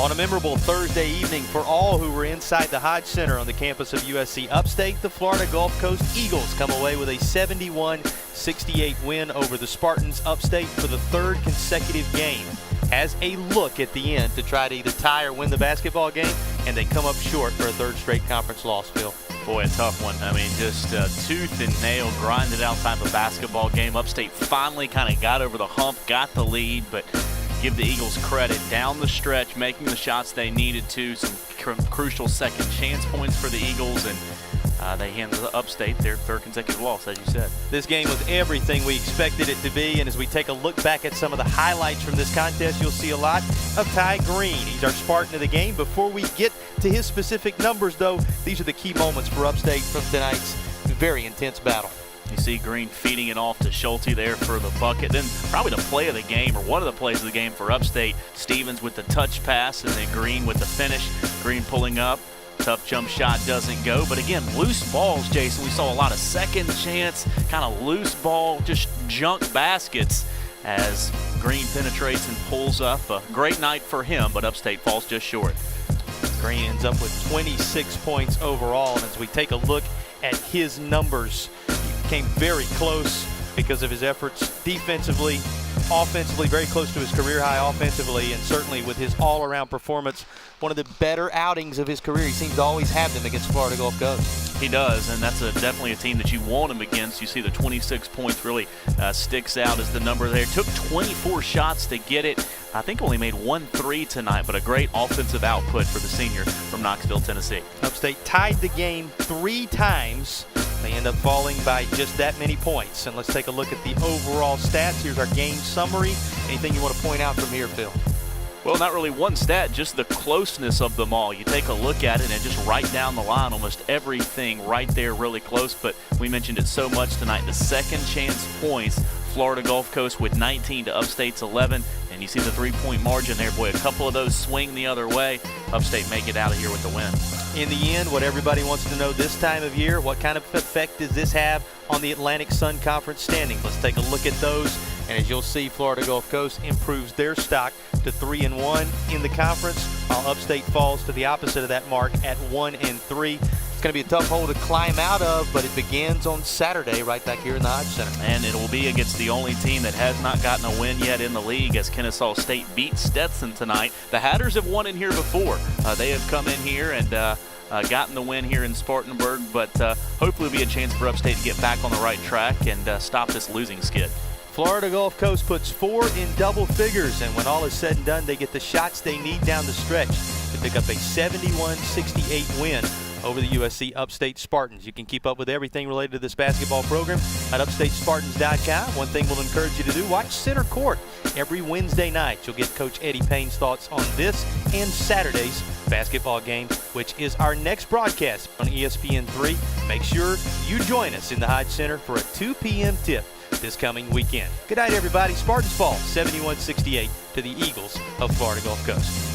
On a memorable Thursday evening for all who were inside the Hodge Center on the campus of USC Upstate, the Florida Gulf Coast Eagles come away with a 71-68 win over the Spartans Upstate for the third consecutive game. Has a look at the end to try to either tie or win the basketball game, and they come up short for a third straight conference loss, Phil. Boy, a tough one. I mean, just tooth and nail, grinded out type of basketball game. Upstate finally kind of got over the hump, got the lead, but give the Eagles credit down the stretch, making the shots they needed to. Some crucial second chance points for the Eagles, and they handed the Upstate their third consecutive loss, as you said. This game was everything we expected it to be, and as we take a look back at some of the highlights from this contest, you'll see a lot of Ty Green. He's our Spartan of the game. Before we get to his specific numbers, though, these are the key moments for Upstate from tonight's very intense battle. You see Green feeding it off to Schulte there for the bucket. Then probably the play of the game, or one of the plays of the game for Upstate, Stevens with the touch pass, and then Green with the finish. Green pulling up. Tough jump shot doesn't go. But again, loose balls, Jason. We saw a lot of second chance, kind of loose ball, just junk baskets as Green penetrates and pulls up. A great night for him, but Upstate falls just short. Green ends up with 26 points overall. And as we take a look at his numbers, he came very close because of his efforts defensively, offensively, very close to his career high offensively, and certainly with his all-around performance, one of the better outings of his career. He seems to always have them against Florida Gulf Coast. He does, and that's definitely a team that you want him against. You see the 26 points really sticks out as the number there. Took 24 shots to get it. I think only made 1 3 tonight, but a great offensive output for the senior from Knoxville, Tennessee. Upstate tied the game 3 times. They end up falling by just that many points. And let's take a look at the overall stats. Here's our game summary. Anything you want to point out from here, Phil? Well, not really one stat, just the closeness of them all. You take a look at it and just right down the line, almost everything right there really close. But we mentioned it so much tonight. The second chance points, Florida Gulf Coast with 19 to Upstate's 11. And you see the 3-point margin there. Boy, a couple of those swing the other way. Upstate may get out of here with the win. In the end, what everybody wants to know this time of year, what kind of effect does this have on the Atlantic Sun Conference standings? Let's take a look at those. And as you'll see, Florida Gulf Coast improves their stock to 3-1 in the conference, while Upstate falls to the opposite of that mark at 1-3. It's going to be a tough hole to climb out of, but it begins on Saturday right back here in the Hodge Center. And it will be against the only team that has not gotten a win yet in the league, as Kennesaw State beat Stetson tonight. The Hatters have won in here before. They have come in here and gotten the win here in Spartanburg, but hopefully it'll be a chance for Upstate to get back on the right track and stop this losing skid. Florida Gulf Coast puts 4 in double figures, and when all is said and done, they get the shots they need down the stretch to pick up a 71-68 win over the USC Upstate Spartans. You can keep up with everything related to this basketball program at upstatespartans.com. One thing we'll encourage you to do, watch Center Court every Wednesday night. You'll get Coach Eddie Payne's thoughts on this and Saturday's basketball game, which is our next broadcast on ESPN3. Make sure you join us in the Hodge Center for a 2 p.m. tip this coming weekend. Good night, everybody. Spartans fall 71-68 to the Eagles of Florida Gulf Coast.